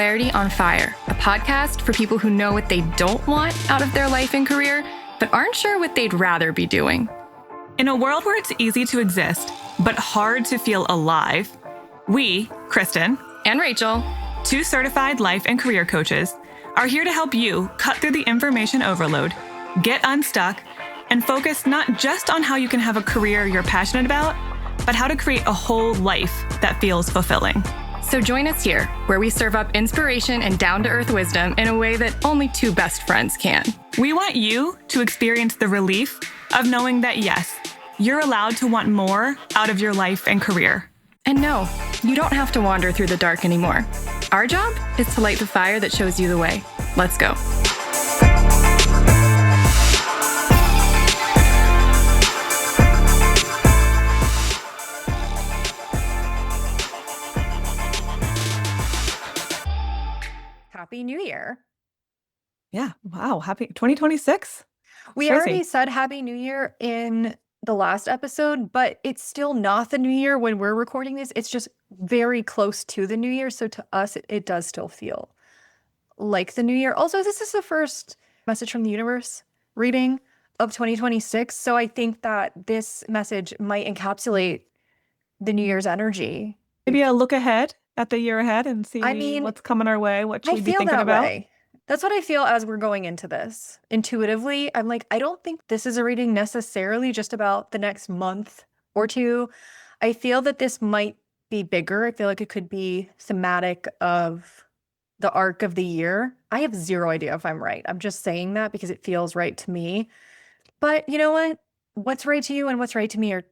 Clarity on Fire, a podcast for people who know what they don't want out of their life and career, but aren't sure what they'd rather be doing. In a world where it's easy to exist, but hard to feel alive, we, Kristen and Rachel, two certified life and career coaches, are here to help you cut through the information overload, get unstuck, and focus not just on how you can have a career you're passionate about, but how to create a whole life that feels fulfilling. So join us here, where we serve up inspiration and down-to-earth wisdom in a way that only two best friends can. We want you to experience the relief of knowing that, yes, you're allowed to want more out of your life and career. And no, you don't have to wander through the dark anymore. Our job is to light the fire that shows you the way. Let's go. Happy New Year. Yeah. Wow. Happy 2026. We already said Happy New Year in the last episode, but it's still not the New Year when we're recording this. It's just very close to the New Year. So to us, it does still feel like the New Year. Also, this is the first message from the universe reading of 2026. So I think that this message might encapsulate the New Year's energy. Maybe a look ahead at the year ahead and see what's coming our way. What should we be thinking about? Way. That's what I feel as we're going into this. Intuitively, I'm like, I don't think this is a reading necessarily just about the next month or two. I feel that this might be bigger. I feel like it could be thematic of the arc of the year. I have zero idea if I'm right. I'm just saying that because it feels right to me. But you know what? What's right to you and what's right to me are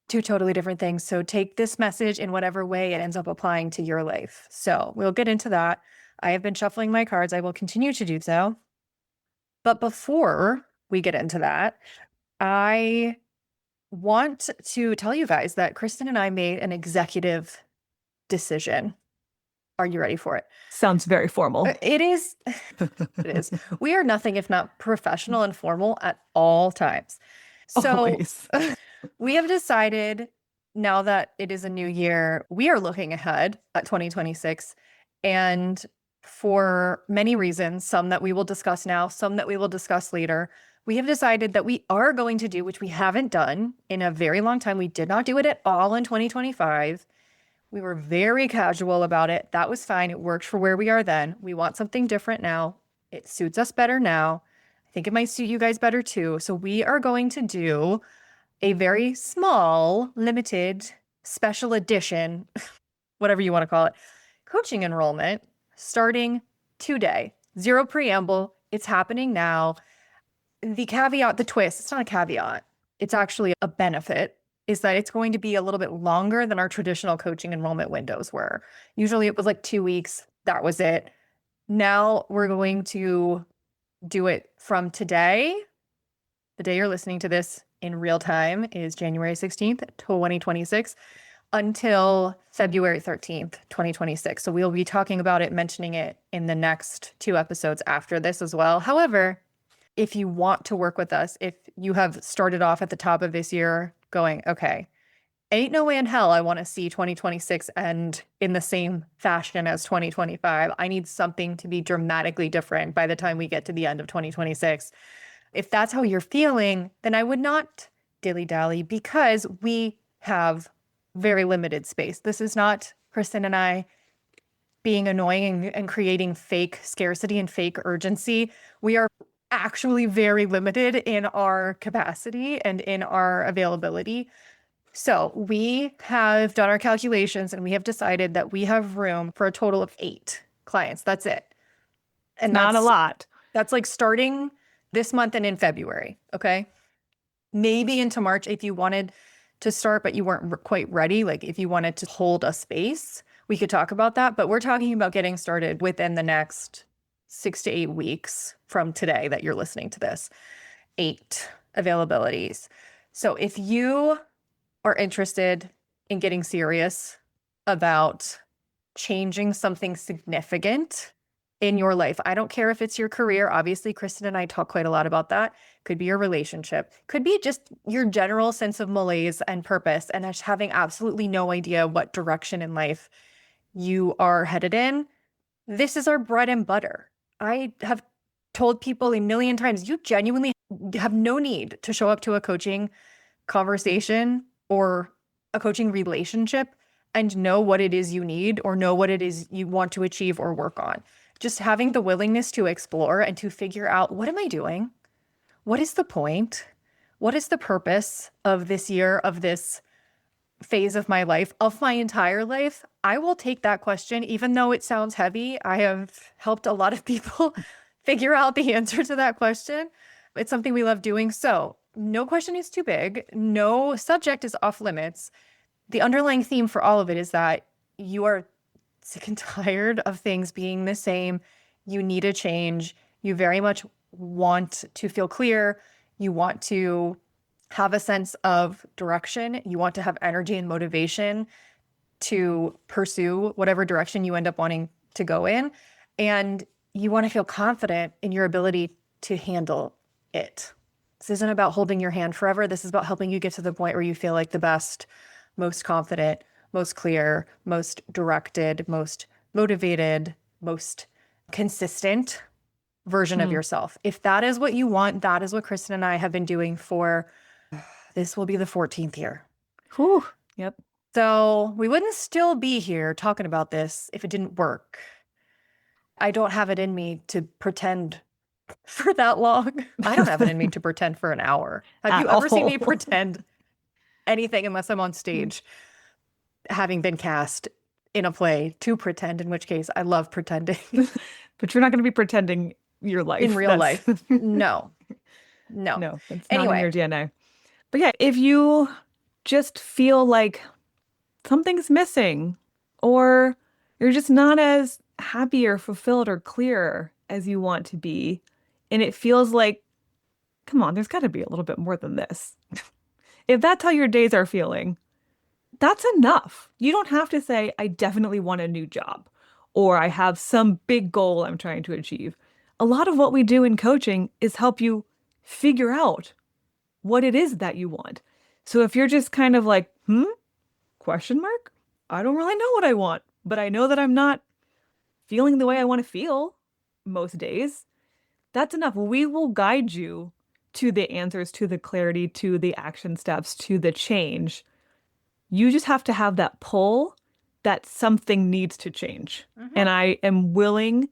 two totally different things. So take this message in whatever way it ends up applying to your life. So we'll get into that. I have been shuffling my cards. I will continue to do so. But before we get into that, I want to tell you guys that Kristen and I made an executive decision. Are you ready for it? Sounds very formal. It is. It is. We are nothing if not professional and formal at all times. So Always. We have decided now that it is a new year, we are looking ahead at 2026. And for many reasons, some that we will discuss now, some that we will discuss later, we have decided that we are going to do, which we haven't done in a very long time. We did not do it at all in 2025. We were very casual about it. That was fine. It worked for where we are then. We want something different now. It suits us better now. I think it might suit you guys better too. So we are going to do a very small, limited, special edition, whatever you want to call it, coaching enrollment starting today. Zero preamble. It's happening now. The caveat, the twist, it's not a caveat. It's actually a benefit, is that it's going to be a little bit longer than our traditional coaching enrollment windows were. Usually it was like 2 weeks. That was it. Now we're going to do it from today. The day you're listening to this in real time is January 16th, 2026, until February 13th, 2026. So we'll be talking about it, mentioning it in the next 2 episodes after this as well. However, if you want to work with us, if you have started off at the top of this year going, okay, ain't no way in hell I want to see 2026 end in the same fashion as 2025. I need something to be dramatically different by the time we get to the end of 2026. If that's how you're feeling, then I would not dilly-dally because we have very limited space. This is not Kristen and I being annoying and creating fake scarcity and fake urgency. We are actually very limited in our capacity and in our availability. So we have done our calculations and we have decided that we have room for a total of 8 clients. That's it. And not a lot. That's like starting this month and in February, okay? Maybe into March if you wanted to start, but you weren't quite ready. Like if you wanted to hold a space, we could talk about that. But we're talking about getting started within the next 6 to 8 weeks from today that you're listening to this. 8 availabilities. So if you are interested in getting serious about changing something significant in your life. I don't care if it's your career. Obviously, Kristen and I talk quite a lot about that. Could be your relationship. Could be just your general sense of malaise and purpose and just having absolutely no idea what direction in life you are headed in. This is our bread and butter. I have told people a million times, you genuinely have no need to show up to a coaching conversation or a coaching relationship and know what it is you need or know what it is you want to achieve or work on. Just having the willingness to explore and to figure out, what am I doing? What is the point? What is the purpose of this year, of this phase of my life, of my entire life? I will take that question, even though it sounds heavy. I have helped a lot of people figure out the answer to that question. It's something we love doing. So no question is too big. No subject is off limits. The underlying theme for all of it is that you are sick and tired of things being the same. You need a change. You very much want to feel clear. You want to have a sense of direction. You want to have energy and motivation to pursue whatever direction you end up wanting to go in. And you want to feel confident in your ability to handle it. This isn't about holding your hand forever. This is about helping you get to the point where you feel like the best, most confident, most clear, most directed, most motivated, most consistent version of yourself. If that is what you want, that is what Kristen and I have been doing for, this will be the 14th year. Whew. Yep. So we wouldn't still be here talking about this if it didn't work. I don't have it in me to pretend for that long. I don't have it in me to pretend for an hour. Have you ever seen me pretend anything unless I'm on stage, having been cast in a play to pretend, in which case I love pretending. But you're not going to be pretending your life. In real life. No. No, it's not Anyway. in your DNA. But yeah, if you just feel like something's missing, or you're just not as happy or fulfilled or clear as you want to be, and it feels like, come on, there's got to be a little bit more than this. If that's how your days are feeling, that's enough. You don't have to say, I definitely want a new job, or I have some big goal I'm trying to achieve. A lot of what we do in coaching is help you figure out what it is that you want. So if you're just kind of like, question mark? I don't really know what I want, but I know that I'm not feeling the way I want to feel most days. That's enough. We will guide you to the answers, to the clarity, to the action steps, to the change. You just have to have that pull that something needs to change. And I am willing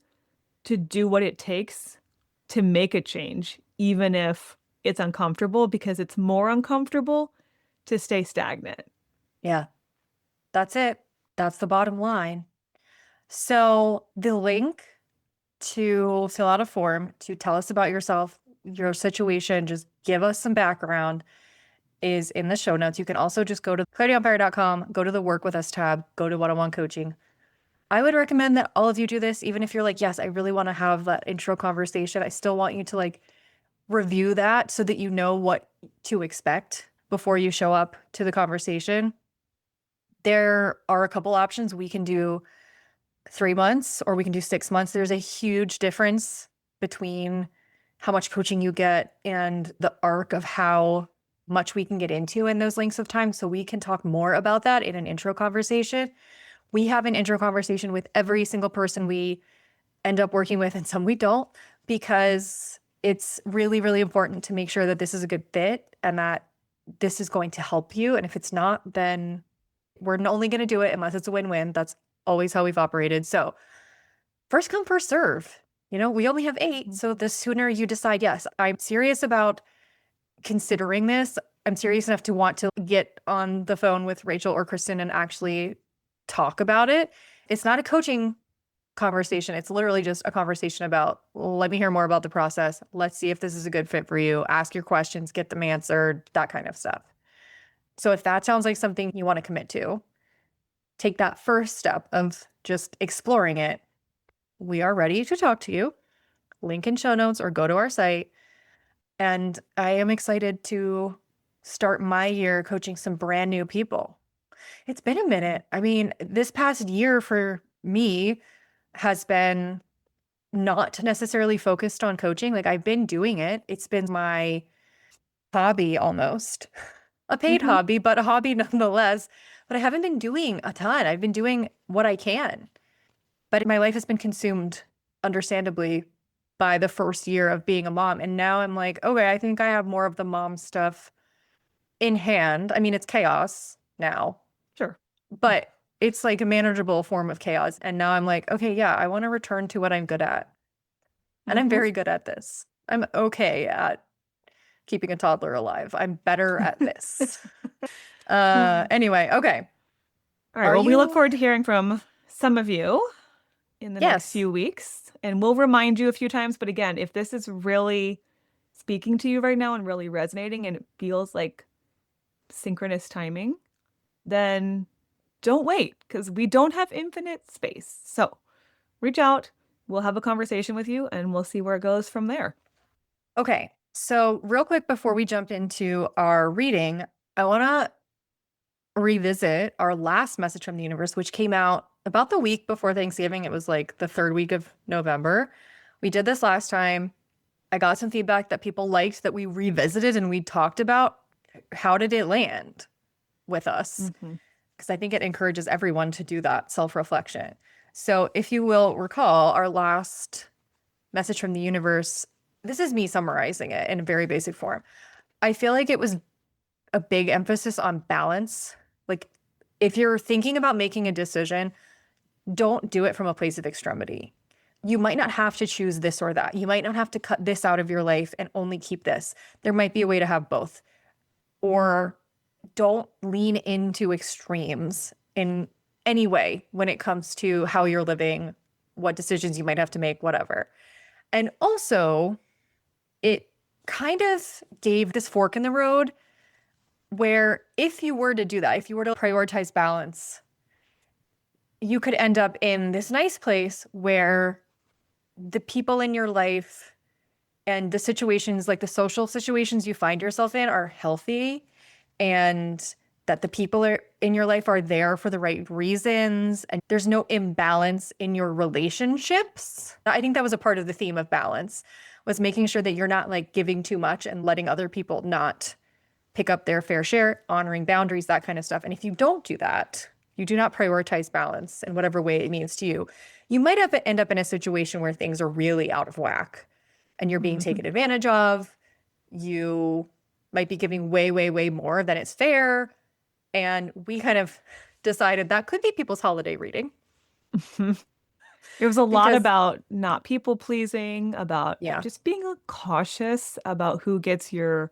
to do what it takes to make a change, even if it's uncomfortable, because it's more uncomfortable to stay stagnant. Yeah, that's it. That's the bottom line. So the link to fill out a form, to tell us about yourself, your situation, just give us some background, is in the show notes. You can also just go to clarityonfire.com, go to the Work With Us tab, go to one-on-one coaching. I would recommend that all of you do this, even if you're like, yes, I really want to have that intro conversation. I still want you to like review that so that you know what to expect before you show up to the conversation. There are a couple options. We can do 3 months or we can do 6 months. There's a huge difference between how much coaching you get and the arc of how much we can get into in those lengths of time. So we can talk more about that in an intro conversation. We have an intro conversation with every single person we end up working with, and some we don't, because it's really, really important to make sure that this is a good fit and that this is going to help you. And if it's not, then we're only going to do it unless it's a win-win. That's always how we've operated. So first come, first serve. You know, we only have 8. So the sooner you decide, yes, I'm serious about considering this, I'm serious enough to want to get on the phone with Rachel or Kristen and actually talk about it. It's not a coaching conversation. It's literally just a conversation about, let me hear more about the process. Let's see if this is a good fit for you. Ask your questions, get them answered, that kind of stuff. So if that sounds like something you want to commit to, take that first step of just exploring it. We are ready to talk to you. Link in show notes or go to our site. And I am excited to start my year coaching some brand new people. It's been a minute. I mean, this past year for me has been not necessarily focused on coaching. Like, I've been doing it. It's been my hobby almost. A paid hobby, but a hobby nonetheless. But I haven't been doing a ton. I've been doing what I can. But my life has been consumed, understandably, by the first year of being a mom. And now I'm like, okay, I think I have more of the mom stuff in hand. I mean, it's chaos now, Sure. but it's like a manageable form of chaos. And now I'm like, okay, yeah, I want to return to what I'm good at. And I'm Mhm. very good at this. I'm okay at keeping a toddler alive. I'm better at this. Anyway, okay. All right. Are Well, we look you- forward to hearing from some of you in the next Yes. few weeks. And we'll remind you a few times. But again, if this is really speaking to you right now and really resonating and it feels like synchronous timing, then don't wait because we don't have infinite space. So reach out. We'll have a conversation with you and we'll see where it goes from there. Okay. So, real quick before we jump into our reading, I want to revisit our last message from the universe, which came out about the week before Thanksgiving. It was like the third week of November. We did this last time. I got some feedback that people liked that we revisited and we talked about how did it land with us? Because I think it encourages everyone to do that self-reflection. So if you will recall, our last message from the universe, this is me summarizing it in a very basic form. I feel like it was a big emphasis on balance. Like if you're thinking about making a decision, don't do it from a place of extremity. You might not have to choose this or that. You might not have to cut this out of your life and only keep this. There might be a way to have both. Or don't lean into extremes in any way when it comes to how you're living, what decisions you might have to make, whatever. And also, it kind of gave this fork in the road where if you were to do that, if you were to prioritize balance, you could end up in this nice place where the people in your life and the situations, like the social situations you find yourself in, are healthy, and that the people in your life are there for the right reasons, and there's no imbalance in your relationships. I think that was a part of the theme of balance, was making sure that you're not like giving too much and letting other people not pick up their fair share, honoring boundaries, that kind of stuff. And if you don't do that, you do not prioritize balance in whatever way it means to you, you might end up in a situation where things are really out of whack and you're being taken advantage of. You might be giving way, way, way more than it's fair. And we kind of decided that could be people's holiday reading. It was a lot Because- about not people pleasing, about Yeah. just being cautious about who gets your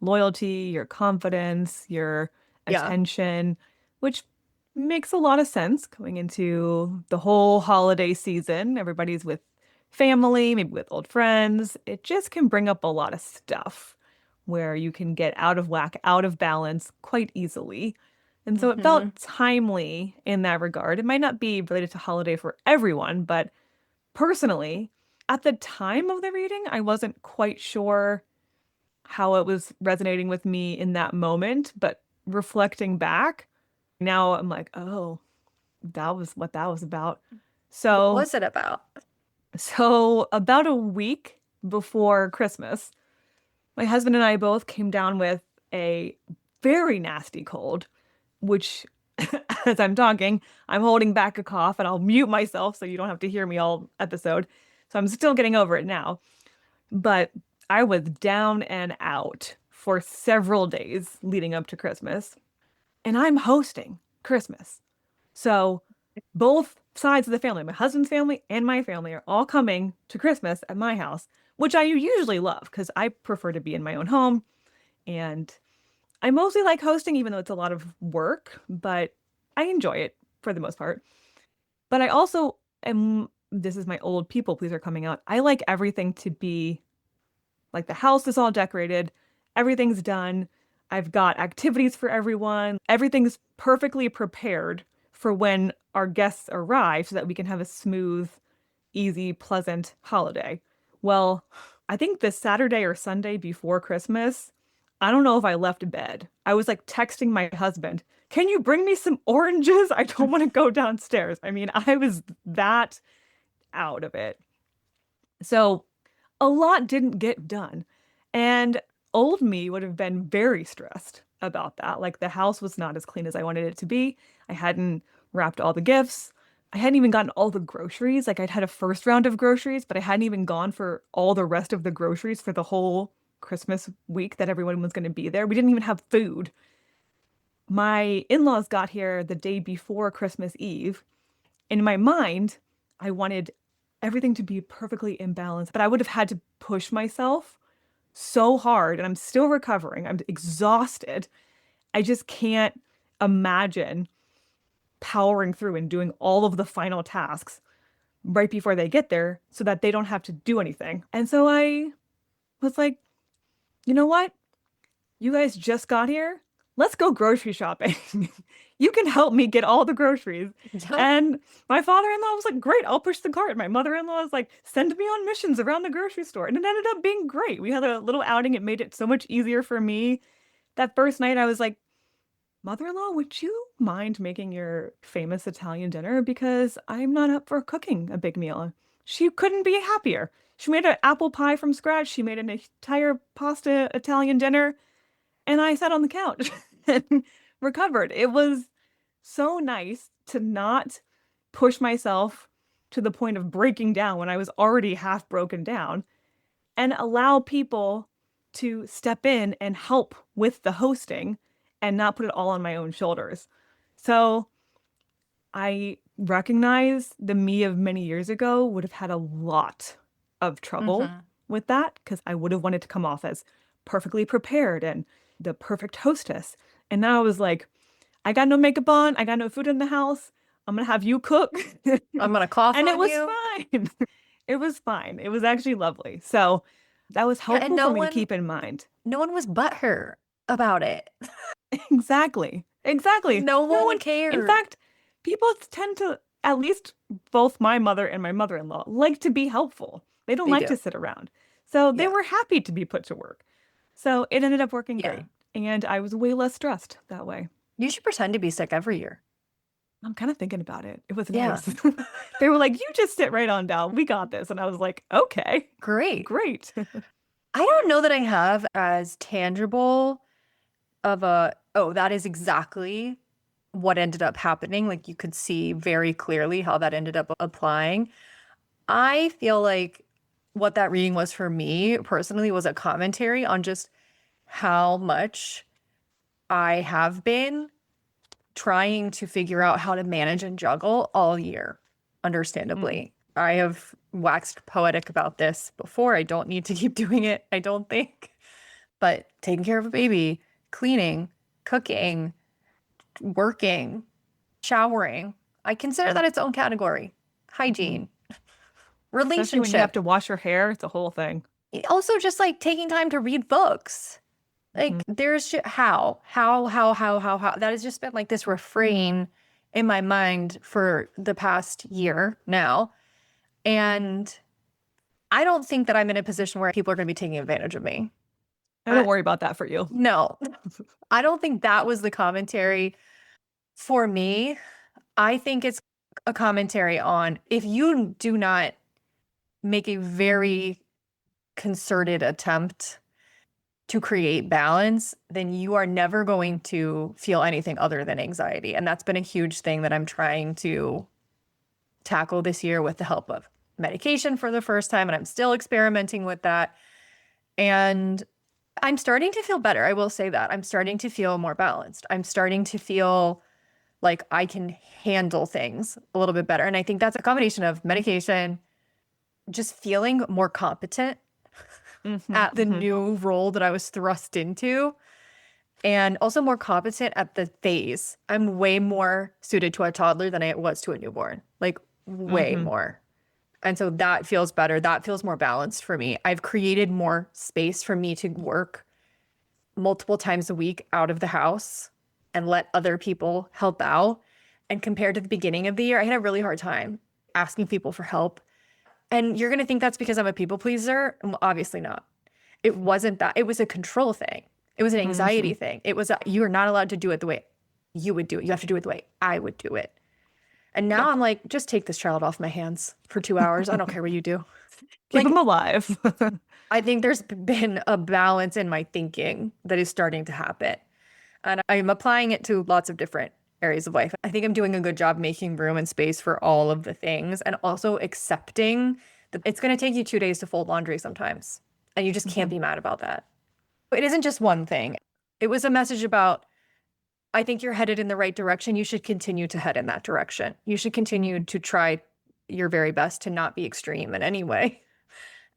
loyalty, your confidence, your Yeah. attention, which makes a lot of sense going into the whole holiday season. Everybody's with family, maybe with old friends. It just can bring up a lot of stuff where you can get out of whack, out of balance quite easily. And so it felt timely in that regard. It might not be related to holiday for everyone, but personally, at the time of the reading, I wasn't quite sure how it was resonating with me in that moment. But reflecting back, now I'm like, oh, that was what that was about. So What's it about? so about a week before Christmas, my husband and I both came down with a very nasty cold, which as I'm talking, I'm holding back a cough and I'll mute myself so you don't have to hear me all episode. So I'm still getting over it now. But I was down and out for several days leading up to Christmas. And I'm hosting Christmas. So both sides of the family, my husband's family and my family, are all coming to Christmas at my house, which I usually love because I prefer to be in my own home. And I mostly like hosting, even though it's a lot of work, but I enjoy it for the most part. But I also am, this is my old people pleaser coming out. I like everything to be like the house is all decorated, everything's done. I've got activities for everyone. Everything's perfectly prepared for when our guests arrive so that we can have a smooth, easy, pleasant holiday. Well, I think the Saturday or Sunday before Christmas, I don't know if I left bed. I was like texting my husband, can you bring me some oranges? I don't want to go downstairs. I mean, I was that out of it. So a lot didn't get done. And old me would have been very stressed about that. Like the house was not as clean as I wanted it to be. I hadn't wrapped all the gifts. I hadn't even gotten all the groceries. Like I'd had a first round of groceries, but I hadn't even gone for all the rest of the groceries for the whole Christmas week that everyone was going to be there. We didn't even have food. My in-laws got here the day before Christmas Eve. In my mind, I wanted everything to be perfectly imbalanced, but I would have had to push myself so hard, and I'm still recovering. I'm exhausted. I just can't imagine powering through and doing all of the final tasks right before they get there so that they don't have to do anything. And so I was like, you know what? You guys just got here. Let's go grocery shopping. You can help me get all the groceries. And my father-in-law was like, great, I'll push the cart. My mother-in-law was like, send me on missions around the grocery store. And it ended up being great. We had a little outing. It made it so much easier for me. That first night I was like, mother-in-law, would you mind making your famous Italian dinner? Because I'm not up for cooking a big meal. She couldn't be happier. She made an apple pie from scratch. She made an entire pasta Italian dinner. And I sat on the couch and recovered. It was so nice to not push myself to the point of breaking down when I was already half broken down, and allow people to step in and help with the hosting and not put it all on my own shoulders. So I recognize the me of many years ago would have had a lot of trouble with that, because I would have wanted to come off as perfectly prepared and the perfect hostess. And now I was like, I got no makeup on. I got no food in the house. I'm going to have you cook. I'm gonna cough And on it was you. fine. It was fine. It was actually lovely. So that was Yeah, and helpful no for me to one keep in mind. no one was butthurt about it. Exactly. Exactly. No No one one, in cared. fact, people tend to, at least both my mother and my mother-in-law, like to be helpful. They don't They like do. to sit around. So they Yeah. were happy to be put to work. So it ended up working Yeah. great. And I was way less stressed that way. You should pretend to be sick every year. I'm kind of thinking about it. It was Yeah. nice. They were like, you just sit right on down. We got this. And I was like, okay, Great. great. I don't know that I have as tangible of a, oh, that is exactly what ended up happening. Like you could see very clearly how that ended up applying. I feel like what that reading was for me personally was a commentary on just how much I have been trying to figure out how to manage and juggle all year, understandably. I have waxed poetic about this before. I don't need to keep doing it, I don't think. But taking care of a baby, cleaning, cooking, working, showering, I consider that its own category. Hygiene, Especially when you relationship. have to wash your hair. It's a whole thing. Also, just like taking time to read books. Like there's how that has just been like this refrain in my mind for the past year now. And I don't think that I'm in a position where people are going to be taking advantage of me. I don't worry about that for you. No, I don't think that was the commentary for me. I think it's a commentary on if you do not make a very concerted attempt to create balance, then you are never going to feel anything other than anxiety. And that's been a huge thing that I'm trying to tackle this year with the help of medication for the first time. And I'm still experimenting with that. And I'm starting to feel better. I will say that. I'm starting to feel more balanced. I'm starting to feel like I can handle things a little bit better. And I think that's a combination of medication, just feeling more competent at the new role that I was thrust into, and also more competent at the phase. I'm way more suited to a toddler than I was to a newborn, like way more. And so that feels better. That feels more balanced for me. I've created more space for me to work multiple times a week out of the house and let other people help out. And compared to the beginning of the year, I had a really hard time asking people for help. And you're going to think that's because I'm a people pleaser. Well, obviously not. It wasn't that. It was a control thing. It was an anxiety thing. It was, you are not allowed to do it the way you would do it. You have to do it the way I would do it. And now I'm like, just take this child off my hands for 2 hours. I don't care what you do. Keep them alive. I think there's been a balance in my thinking that is starting to happen. And I'm applying it to lots of different areas of life. I think I'm doing a good job making room and space for all of the things and also accepting that it's going to take you 2 days to fold laundry sometimes. And you just can't be mad about that. But it isn't just one thing. It was a message about, I think you're headed in the right direction. You should continue to head in that direction. You should continue to try your very best to not be extreme in any way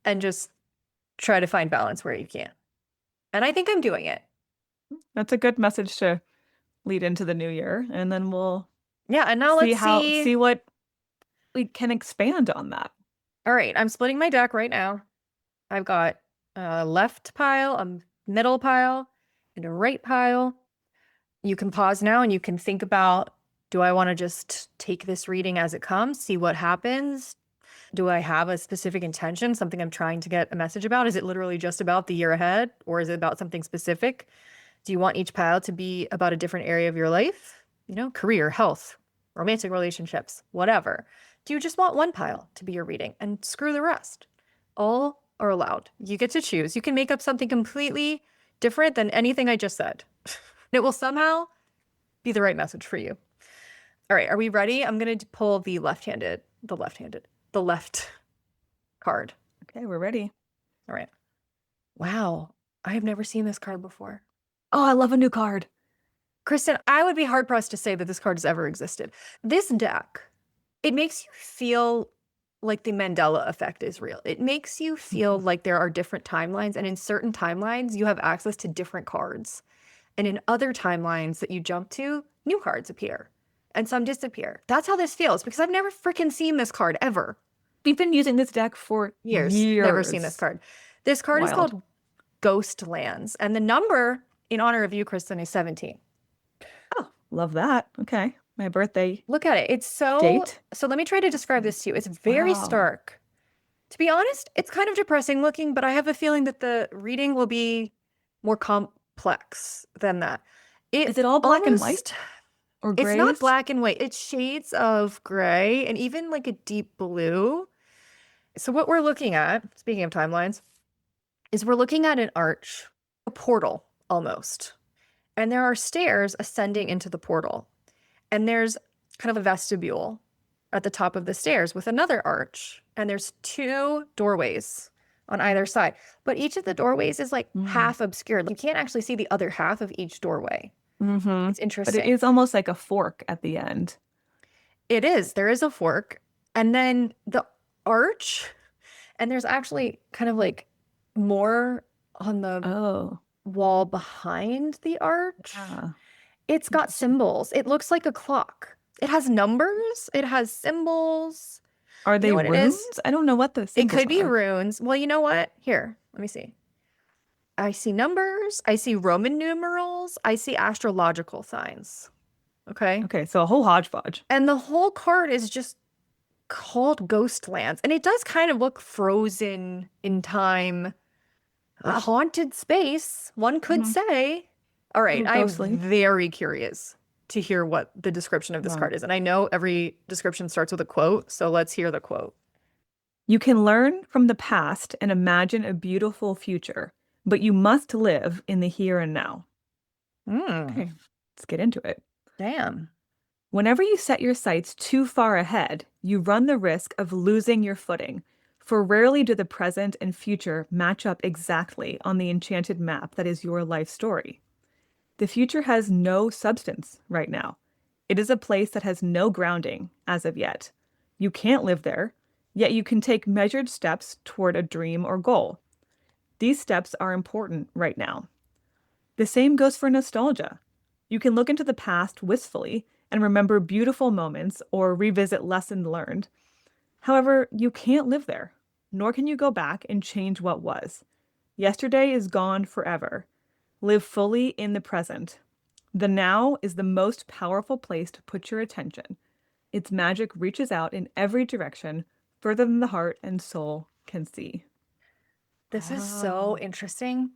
and just try to find balance where you can. And I think I'm doing it. That's a good message to lead into the new year. And then we'll Yeah. And now let's see what we can expand on that. All right. I'm splitting my deck right now. I've got a left pile, a middle pile, and a right pile. You can pause now and you can think about, do I want to just take this reading as it comes, see what happens? Do I have a specific intention, something I'm trying to get a message about? Is it literally just about the year ahead, or is it about something specific? Do you want each pile to be about a different area of your life? Career, health, romantic relationships, whatever. Do you just want one pile to be your reading and screw the rest? All are allowed. You get to choose. You can make up something completely different than anything I just said. It will somehow be the right message for you. All right, are we ready? I'm going to pull the left card. Okay, we're ready. All right. Wow, I have never seen this card before. Oh, I love a new card. Kristen, I would be hard pressed to say that this card has ever existed. This deck, it makes you feel like the Mandela effect is real. It makes you feel like there are different timelines, and in certain timelines, you have access to different cards. And in other timelines that you jump to, new cards appear and some disappear. That's how this feels, because I've never freaking seen this card ever. We've been using this deck for years. Never seen this card. This card is called Ghost Lands, and the number in honor of you, Kristen, is 17. Oh, love that. Okay. My birthday. Look at it. It's so date. So let me try to describe this to you. It's very stark. To be honest, it's kind of depressing looking, but I have a feeling that the reading will be more complex than that. Is it all black and white? Or gray? It's not black and white. It's shades of gray and even like a deep blue. So what we're looking at, speaking of timelines, is we're looking at an arch, a portal almost. And there are stairs ascending into the portal. And there's kind of a vestibule at the top of the stairs with another arch. And there's 2 doorways on either side. But each of the doorways is like half obscured. You can't actually see the other half of each doorway. It's interesting. But it is almost like a fork at the end. It is. There is a fork. And then the arch, and there's actually kind of like more on the wall behind the arch. Yeah. It's got symbols. It looks like a clock. It has numbers. It has symbols. Are they runes? I don't know what the symbols It could be are. runes. Well, you know what? Here, let me see. I see numbers. I see Roman numerals. I see astrological signs. Okay. Okay, so a whole hodgepodge. And the whole card is just called Ghost Lands. And it does kind of look frozen in time. A haunted space, one could say. All right, I'm very curious to hear what the description of this card is. And I know every description starts with a quote, so let's hear the quote. You can learn from the past and imagine a beautiful future, but you must live in the here and now. Okay, let's get into it. Damn. Whenever you set your sights too far ahead, you run the risk of losing your footing, for rarely do the present and future match up exactly on the enchanted map that is your life story. The future has no substance right now. It is a place that has no grounding as of yet. You can't live there, yet you can take measured steps toward a dream or goal. These steps are important right now. The same goes for nostalgia. You can look into the past wistfully and remember beautiful moments or revisit lessons learned. However, you can't live there, nor can you go back and change what was. Yesterday is gone forever. Live fully in the present. The now is the most powerful place to put your attention. Its magic reaches out in every direction, further than the heart and soul can see. This is so interesting.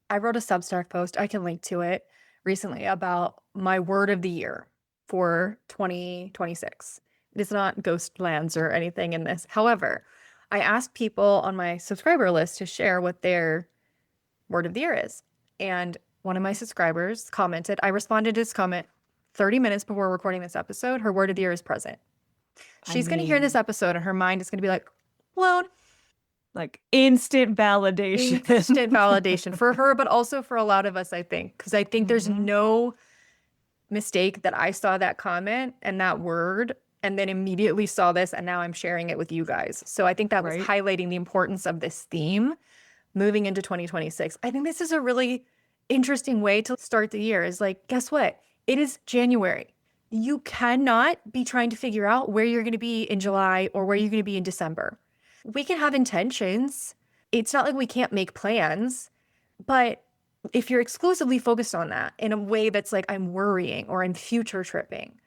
I wrote a Substack post, I can link to it, recently about my word of the year for 2026. It is not Ghost Lands or anything in this. However, I asked people on my subscriber list to share what their word of the year is. And one of my subscribers commented, I responded to his comment 30 minutes before we're recording this episode, her word of the year is present. She's going to hear this episode and her mind is going to be like, blown. Like instant validation. Instant validation for her, but also for a lot of us, I think. Because I think there's no mistake that I saw that comment and that word and then immediately saw this and now I'm sharing it with you guys. So I think that was highlighting the importance of this theme moving into 2026. I think this is a really interesting way to start the year is like, guess what? It is January. You cannot be trying to figure out where you're going to be in July or where you're going to be in December. We can have intentions. It's not like we can't make plans, but if you're exclusively focused on that in a way that's like I'm worrying or I'm future tripping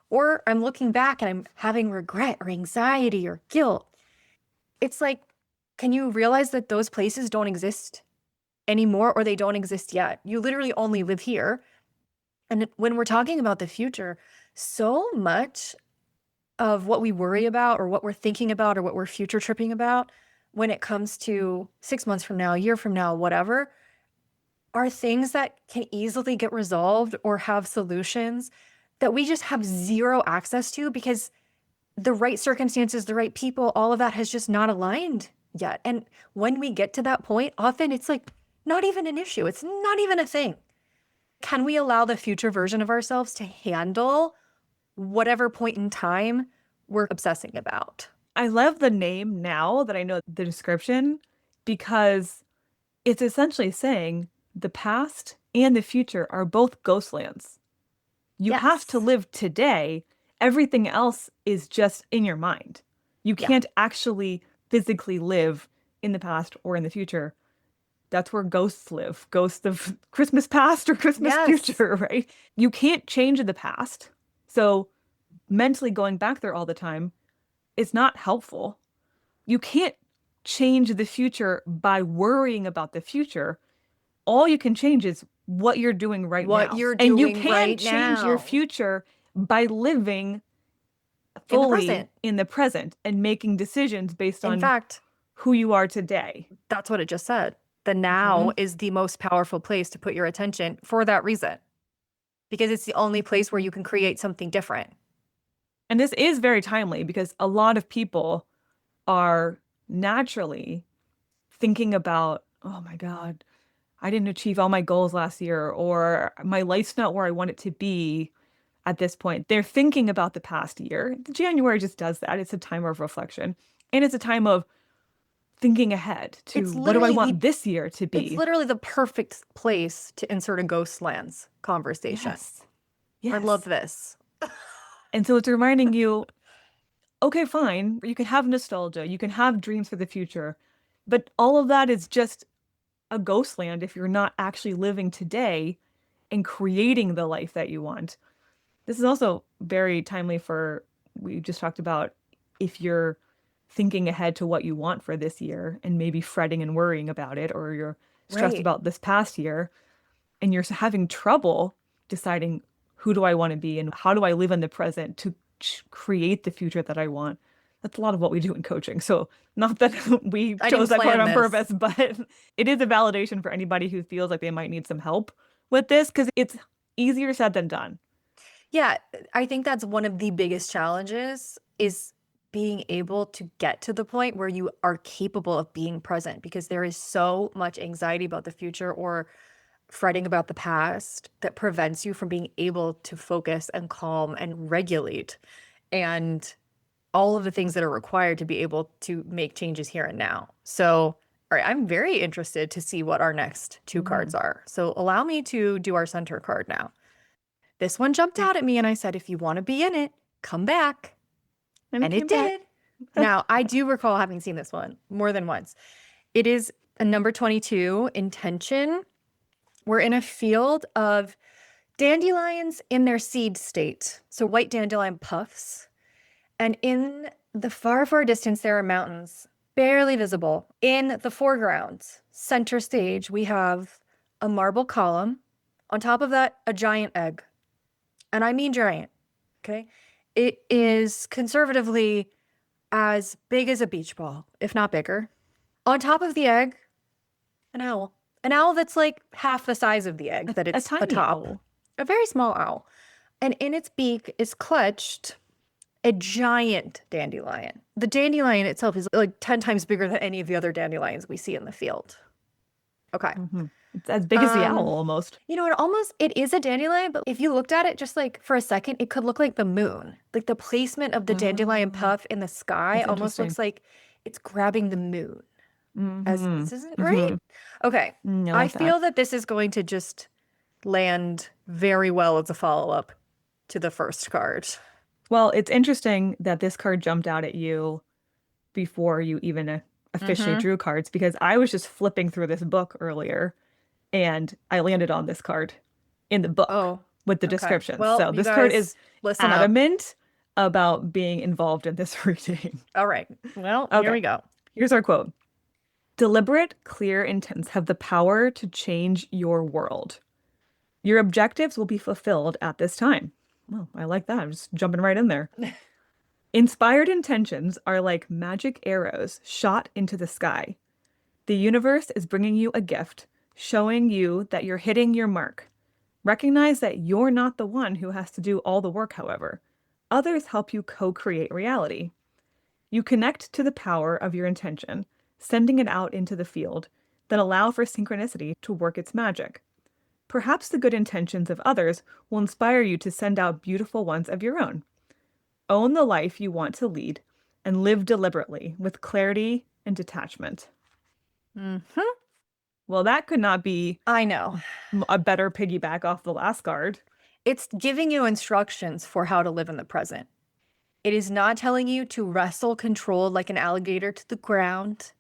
or I'm looking back and I'm having regret or anxiety or guilt, it's like, can you realize that those places don't exist anymore or they don't exist yet? You literally only live here. And when we're talking about the future, so much of what we worry about or what we're thinking about or what we're future tripping about when it comes to 6 months from now, a year from now, whatever, are things that can easily get resolved or have solutions that we just have zero access to because the right circumstances, the right people, all of that has just not aligned yet. And when we get to that point, often it's like not even an issue. It's not even a thing. Can we allow the future version of ourselves to handle whatever point in time we're obsessing about? I love the name now that I know the description because it's essentially saying the past and the future are both ghostlands. You have to live today. Everything else is just in your mind. You can't actually physically live in the past or in the future. That's where ghosts live. Ghosts of Christmas past or Christmas future, right? You can't change the past. So mentally going back there all the time is not helpful. You can't change the future by worrying about the future. All you can change is what you're doing right now. What you're doing and you can right change your now. future by living fully in the present and making decisions based In on fact, who you are today. that's what it just said. The now is the most powerful place to put your attention for that reason, because it's the only place where you can create something different. And this is very timely because a lot of people are naturally thinking about, oh my God, I didn't achieve all my goals last year, or my life's not where I want it to be at this point. They're thinking about the past year. January just does that. It's a time of reflection. And it's a time of thinking ahead to what do I want this year to be? It's literally the perfect place to insert a Ghostlands conversation. Yes. I love this. And so it's reminding you, okay, fine, you can have nostalgia, you can have dreams for the future, but all of that is just a ghostland if you're not actually living today and creating the life that you want. This is also very timely for, we just talked about, if you're thinking ahead to what you want for this year and maybe fretting and worrying about it, or you're stressed about this past year and you're having trouble deciding who do I want to be and how do I live in the present to create the future that I want. That's a lot of what we do in coaching. So not that we chose that quote on purpose, but it is a validation for anybody who feels like they might need some help with this because it's easier said than done. Yeah, I think that's one of the biggest challenges is being able to get to the point where you are capable of being present, because there is so much anxiety about the future or fretting about the past that prevents you from being able to focus and calm and regulate and all of the things that are required to be able to make changes here and now. So, all right, I'm very interested to see what our next two cards are. So allow me to do our center card now. This one jumped out at me and I said, if you want to be in it, come back. And it did. Now, I do recall having seen this one more than once. It is a number 22, intention. We're in a field of dandelions in their seed state. So white dandelion puffs. And in the far, far distance, there are mountains, barely visible. In the foreground, center stage, we have a marble column. On top of that, a giant egg. And I mean giant, okay? It is conservatively as big as a beach ball, if not bigger. On top of the egg, an owl. An owl that's like half the size of the egg that it's tiny atop. owl. A very small owl. And in its beak is clutched a giant dandelion. The dandelion itself is like 10 times bigger than any of the other dandelions we see in the field. Okay. It's as big as the owl Um, almost. You know, it is a dandelion, but if you looked at it just like for a second, it could look like the moon. Like the placement of the dandelion Oh, puff in the sky that's almost looks interesting. like it's grabbing the moon. As Mm-hmm. this isn't right? Mm-hmm. Okay. I I like that. feel that this is going to just land very well as a follow-up to the first card. Well, it's interesting that this card jumped out at you before you even officially Mm-hmm. drew cards, because I was just flipping through this book earlier and I landed on this card in the book Oh, with the okay. description. Well, So you this card is guys listen up. adamant about being involved in this reading. All right. Well, here Okay, we go. here's our quote. Deliberate, clear intents have the power to change your world. Your objectives will be fulfilled at this time. Well, I like that. I'm just jumping right in there. Inspired intentions are like magic arrows shot into the sky. The universe is bringing you a gift, showing you that you're hitting your mark. Recognize that you're not the one who has to do all the work, however. Others help you co-create reality. You connect to the power of your intention, sending it out into the field, then allow for synchronicity to work its magic. Perhaps the good intentions of others will inspire you to send out beautiful ones of your own. Own the life you want to lead and live deliberately with clarity and detachment. Mm-hmm. Well, that could not be I know. a better piggyback off the last card. It's giving you instructions for how to live in the present. It is not telling you to wrestle control like an alligator to the ground.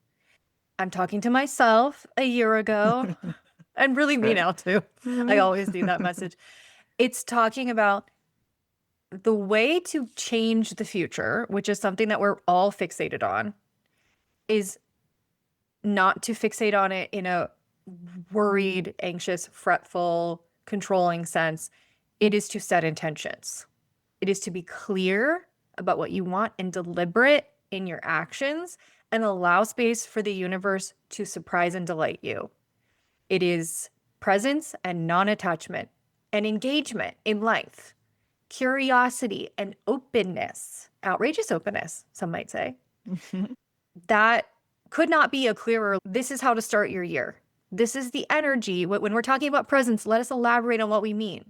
I'm talking to myself a year ago, and really me now too. I always do that message. It's talking about the way to change the future, which is something that we're all fixated on, is not to fixate on it in a worried, anxious, fretful, controlling sense. It is to set intentions. It is to be clear about what you want and deliberate in your actions and allow space for the universe to surprise and delight you. It is presence and non-attachment and engagement in life, curiosity and openness, outrageous openness, some might say. That could not be a clearer, this is how to start your year. This is the energy. When we're talking about presence, let us elaborate on what we mean.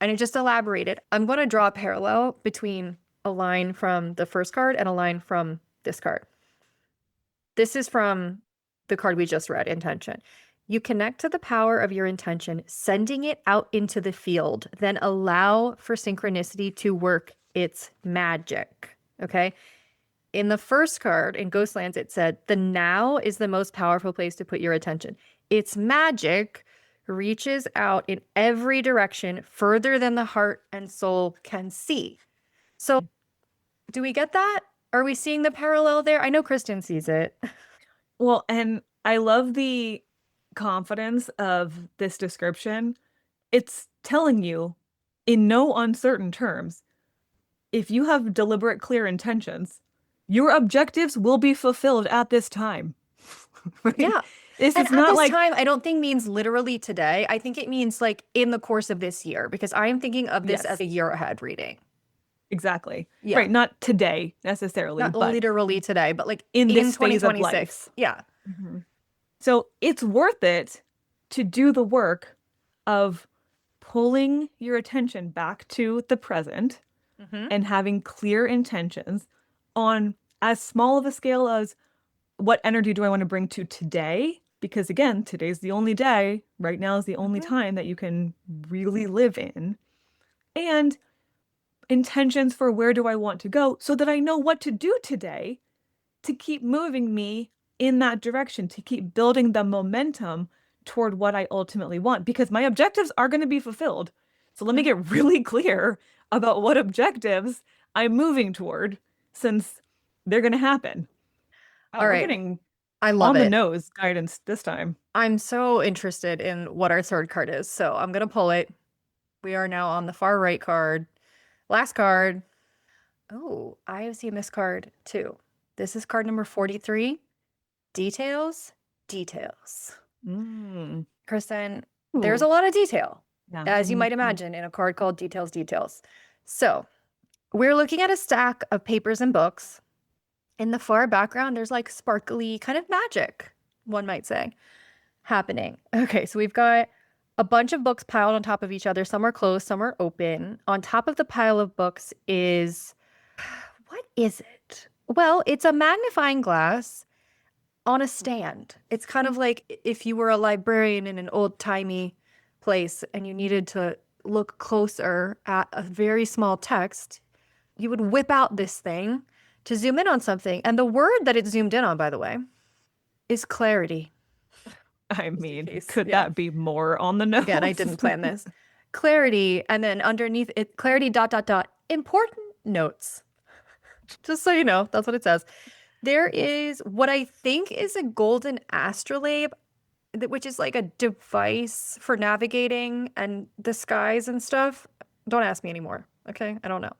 And it just elaborated. I'm going to draw a parallel between a line from the first card and a line from this card. This is from the card we just read, intention. You connect to the power of your intention, sending it out into the field, then allow for synchronicity to work its magic. Okay. In the first card, in Ghostlands, it said, the now is the most powerful place to put your attention. Its magic reaches out in every direction further than the heart and soul can see. So, do we get that? Are we seeing the parallel there? I know Kristen sees it. Well, and I love the confidence of this description. It's telling you in no uncertain terms, if you have deliberate, clear intentions, your objectives will be fulfilled at this time. Right? Yeah. This And is at not this like, time, I don't think means literally today. I think it means like in the course of this year, because I am thinking of this yes, as a year ahead reading. exactly. Yeah. Right. Not today necessarily, Not but literally today, but like in in this phase of 2026. life. Yeah. Mhm. So it's worth it to do the work of pulling your attention back to the present Mm-hmm. and having clear intentions on as small of a scale as what energy do I want to bring to today? Because again, today's the only day. Right now is the only Mm-hmm. time that you can really live in. And intentions for where do I want to go so that I know what to do today to keep moving me in that direction, to keep building the momentum toward what I ultimately want, because my objectives are going to be fulfilled. So let me get really clear about what objectives I'm moving toward, since they're going to happen. All We're right. getting I love on the it. nose guidance this time. I'm so interested in what our third card is. So I'm going to pull it. We are now on the far right card. Last card. Oh, I see a missed card too. This is card number 43. Details, details. Mm. Kristen, there's Ooh. a lot of detail. Yeah. as you might Mhm. imagine, in a card called Details, Details. So we're looking at a stack of papers and books. In the far background, there's like sparkly kind of magic, one might say, happening. Okay, so we've got a bunch of books piled on top of each other. Some are closed, some are open. On top of the pile of books is, what is it? Well, it's a magnifying glass on a stand. It's kind of like if you were a librarian in an old-timey place and you needed to look closer at a very small text, you would whip out this thing to zoom in on something. And the word that it zoomed in on, by the way, is clarity. I mean, case, could yeah. that be more on the nose? Again, I didn't plan this. Clarity, and then underneath it, clarity, ... important notes. Just so you know, that's what it says. There is what I think is a golden astrolabe, which is like a device for navigating and the skies and stuff. Don't ask me anymore, okay? I don't know.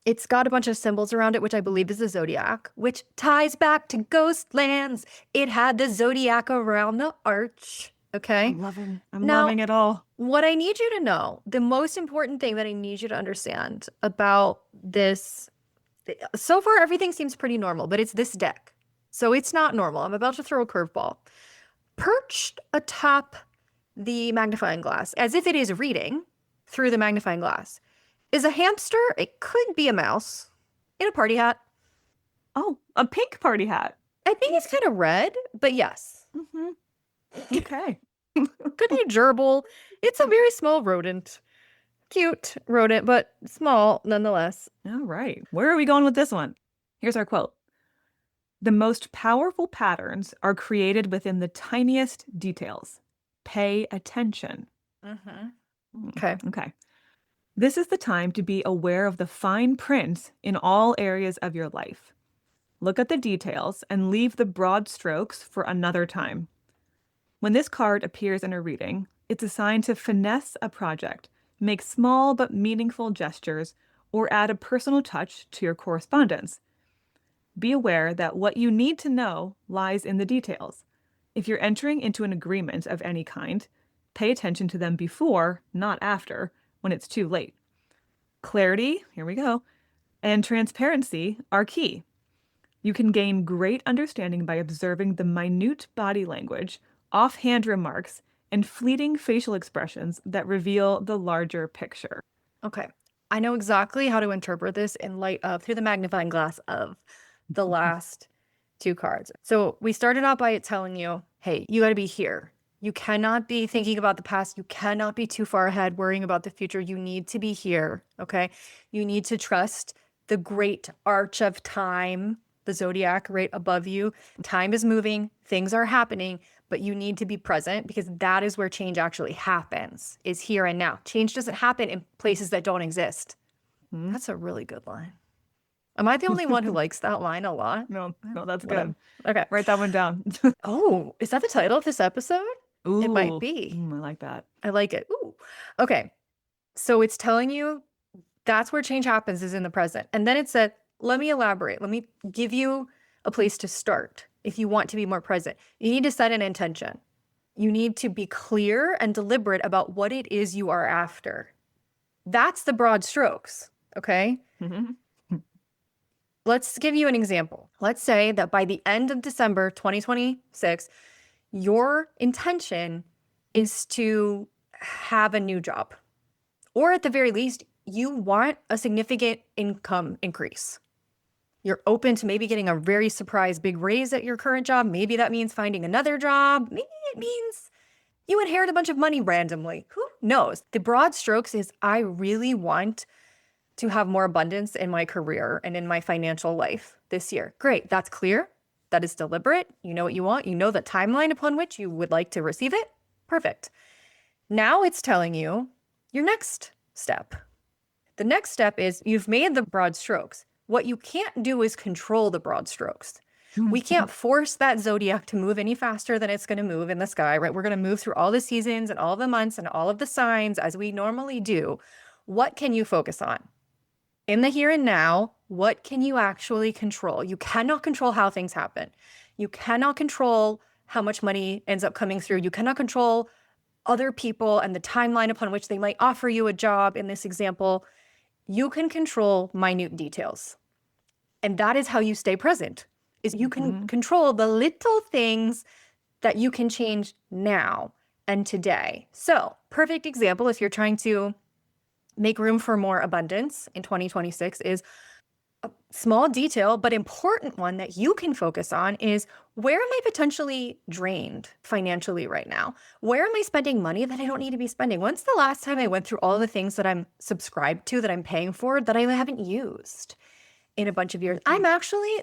It's got a bunch of symbols around it, which I believe is the zodiac, which ties back to Ghostlands. It had the zodiac around the arch, okay? I'm Now- loving it all. What I need you to know, the most important thing that I need you to understand about this, so far everything seems pretty normal, but it's this deck. So it's not normal. I'm about to throw a curveball. Perched atop the magnifying glass, as if it is reading through the magnifying glass, is a hamster. It could be a mouse in a party hat. Oh, a pink party hat. I think it's kind of red, but yes. Mm-hmm. Okay. Could be a gerbil. It's a very small rodent. Cute rodent, but small nonetheless. All right. Where are we going with this one? Here's our quote. The most powerful patterns are created within the tiniest details. Pay attention. Okay. Okay. This is the time to be aware of the fine print in all areas of your life. Look at the details and leave the broad strokes for another time. When this card appears in a reading, it's a sign to finesse a project, make small but meaningful gestures, or add a personal touch to your correspondence. Be aware that what you need to know lies in the details. If you're entering into an agreement of any kind, pay attention to them before, not after, when it's too late. Clarity, here we go, and transparency are key. You can gain great understanding by observing the minute body language, offhand remarks, and fleeting facial expressions that reveal the larger picture. Okay. I know exactly how to interpret this in light of, through the magnifying glass of, the last two cards. So we started out by it telling you, hey, you got to be here. You cannot be thinking about the past. You cannot be too far ahead worrying about the future. You need to be here, okay? You need to trust the great arch of time, the zodiac right above you. Time is moving, things are happening, but you need to be present because that is where change actually happens, is here and now. Change doesn't happen in places that don't exist. That's a really good line. Am I the only one who likes that line a lot? No, that's Whatever. good. Okay. Write that one down. Oh, is that the title of this episode? Ooh, It might be. I like that. I like it. Ooh. Okay. So it's telling you that's where change happens is in the present. And then it said, let me elaborate. Let me give you a place to start if you want to be more present. You need to set an intention. You need to be clear and deliberate about what it is you are after. That's the broad strokes, okay? Mhm. Let's give you an example. Let's say that by the end of December 2026, your intention is to have a new job. Or at the very least, you want a significant income increase. You're open to maybe getting a very surprise big raise at your current job. Maybe that means finding another job. Maybe it means you inherit a bunch of money randomly. Who knows? The broad strokes is I really want to have more abundance in my career and in my financial life this year. Great. That's clear. That is deliberate. You know what you want. You know the timeline upon which you would like to receive it. Perfect. Now it's telling you your next step. The next step is you've made the broad strokes. What you can't do is control the broad strokes. We can't force that zodiac to move any faster than it's going to move in the sky, right? We're going to move through all the seasons and all the months and all of the signs as we normally do. What can you focus on? In the here and now, what can you actually control? You cannot control how things happen. You cannot control how much money ends up coming through. You cannot control other people and the timeline upon which they might offer you a job in this example, you can control minute details. And that is how you stay present, is you can control the little things that you can change now and today. So, perfect example if you're trying to make room for more abundance in 2026 is a small detail, but important one that you can focus on is, where am I potentially drained financially right now? Where am I spending money that I don't need to be spending? When's the last time I went through all the things that I'm subscribed to, that I'm paying for, that I haven't used in a bunch of years?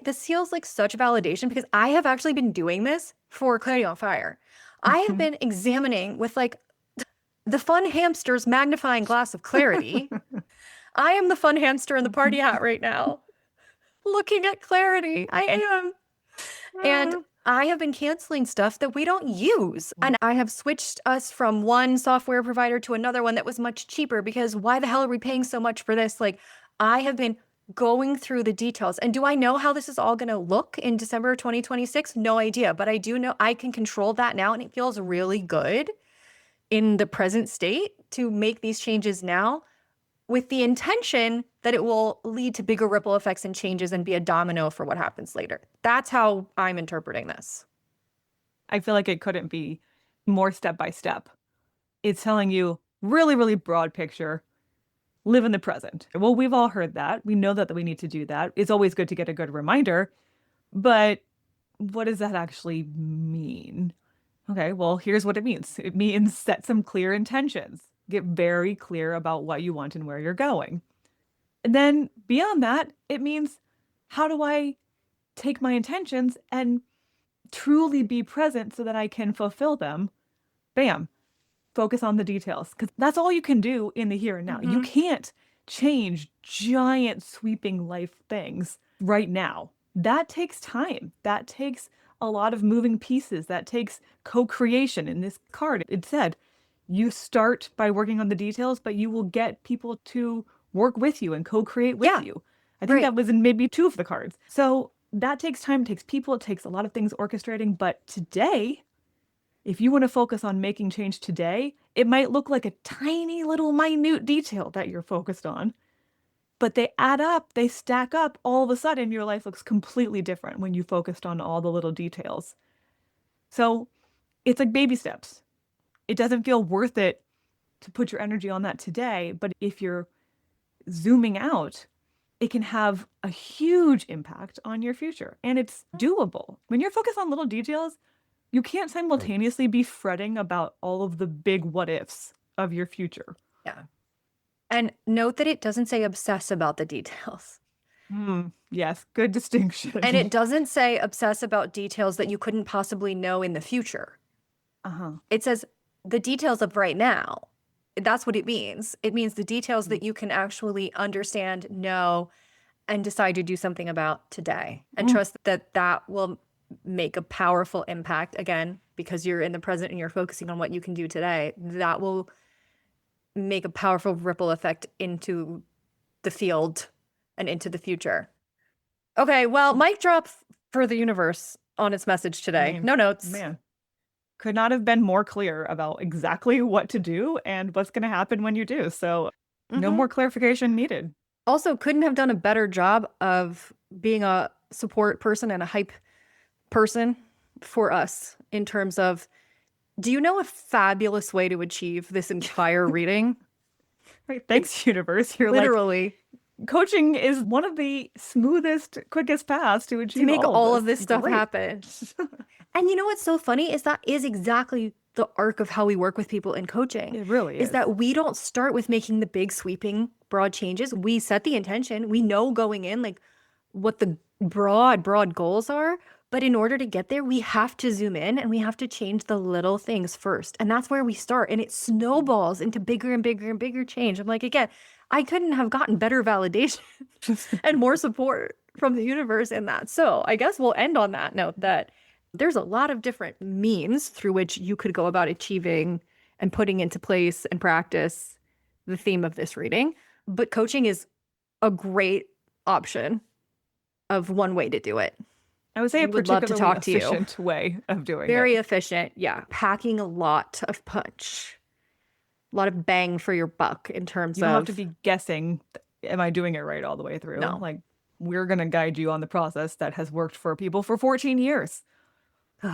This feels like such validation because I have actually been doing this for Clarity on Fire. I have been examining with like the fun hamster's magnifying glass of clarity. I am the fun hamster in the party hat right now, looking at clarity. I am. And I have been canceling stuff that we don't use. And I have switched us from one software provider to another one that was much cheaper, because why the hell are we paying so much for this? Like, I have been going through the details. And do I know how this is all going to look in December of 2026? No idea. But I do know I can control that now. And it feels really good in the present state to make these changes now, with the intention that it will lead to bigger ripple effects and changes and be a domino for what happens later. That's how I'm interpreting this. I feel like it couldn't be more step by step. It's telling you really, really broad picture. Live in the present. Well, we've all heard that. We know that we need to do that. It's always good to get a good reminder. But what does that actually mean? Okay, well, here's what it means. It means set some clear intentions. Get very clear about what you want and where you're going. And then beyond that, it means, how do I take my intentions and truly be present so that I can fulfill them? Bam. Focus on the details, because that's all you can do in the here and now. You can't change giant sweeping life things right now. That takes time. That takes a lot of moving pieces. That takes co-creation. In this card, it said, you start by working on the details, but you will get people to work with you and co-create with you. I think that was in maybe 2 of the cards. So that takes time, it takes people, it takes a lot of things orchestrating. But today, if you want to focus on making change today, it might look like a tiny little minute detail that you're focused on, but they add up, they stack up. All of a sudden, your life looks completely different when you focused on all the little details. So it's like baby steps. It doesn't feel worth it to put your energy on that today, but if you're zooming out, it can have a huge impact on your future, and it's doable. When you're focused on little details, you can't simultaneously be fretting about all of the big what ifs of your future. Yeah. And note that it doesn't say obsess about the details. Yes, good distinction. And it doesn't say obsess about details that you couldn't possibly know in the future. It says the details of right now. That's what it means. It means the details that you can actually understand, know, and decide to do something about today. And trust that that will make a powerful impact, again, because you're in the present and you're focusing on what you can do today. That will make a powerful ripple effect into the field and into the future. Okay, well, mic drop for the universe on its message today. No notes. Man, could not have been more clear about exactly what to do and what's going to happen when you do. So no more clarification needed. Also, couldn't have done a better job of being a support person and a hype person for us in terms of, do you know a fabulous way to achieve this entire reading? Right. Thanks, universe. You're literally coaching is one of the smoothest, quickest paths to achieve to make all of this stuff happen. And you know what's so funny is that is exactly the arc of how we work with people in coaching. It really is. That we don't start with making the big sweeping broad changes. We set the intention. We know going in like what the broad goals are. But in order to get there, we have to zoom in and we have to change the little things first. And that's where we start. And it snowballs into bigger and bigger and bigger change. I'm like, again, I couldn't have gotten better validation and more support from the universe in that. So I guess we'll end on that note that there's a lot of different means through which you could go about achieving and putting into place and practice the theme of this reading. But coaching is a great option of one way to do it. I would say a we would love to particularly talk to you. efficient way of doing Very it. efficient. Yeah. Packing a lot of punch, a lot of bang for your buck in terms You don't have of, to be guessing, am I doing it right all the way through? No. Like, we're going to guide you on the process that has worked for people for 14 years. it's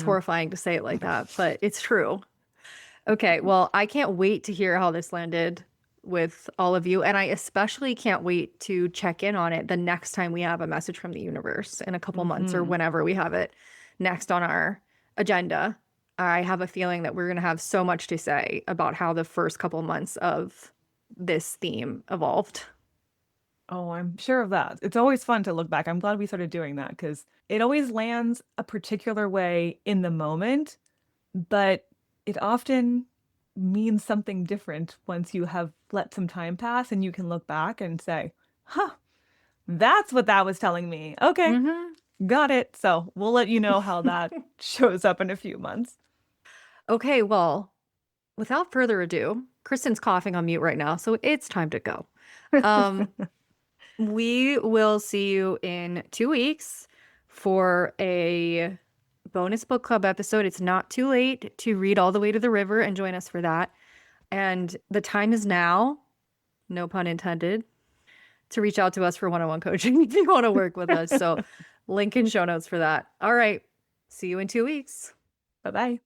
Yeah. horrifying to say it like that, but it's true. Okay. Well, I can't wait to hear how this landed with all of you. And I especially can't wait to check in on it the next time we have a message from the universe in a couple months or Mhm. whenever we have it next on our agenda. I have a feeling that we're going to have so much to say about how the first couple months of this theme evolved. Oh, I'm sure of that. It's always fun to look back. I'm glad we started doing that because it always lands a particular way in the moment, but it often means something different once you have let some time pass and you can look back and say, huh, that's what that was telling me. Okay, Mm-hmm. got it. So we'll let you know how that shows up in a few months. Okay, well, without further ado, Kristen's coughing on mute right now, so it's time to go. Um, we will see you in 2 weeks for a bonus book club episode. It's not too late to read All the Way to the River and join us for that. And the time is now, no pun intended, to reach out to us for one-on-one coaching if you want to work with us. So link in show notes for that. All right. See you in 2 weeks. Bye bye.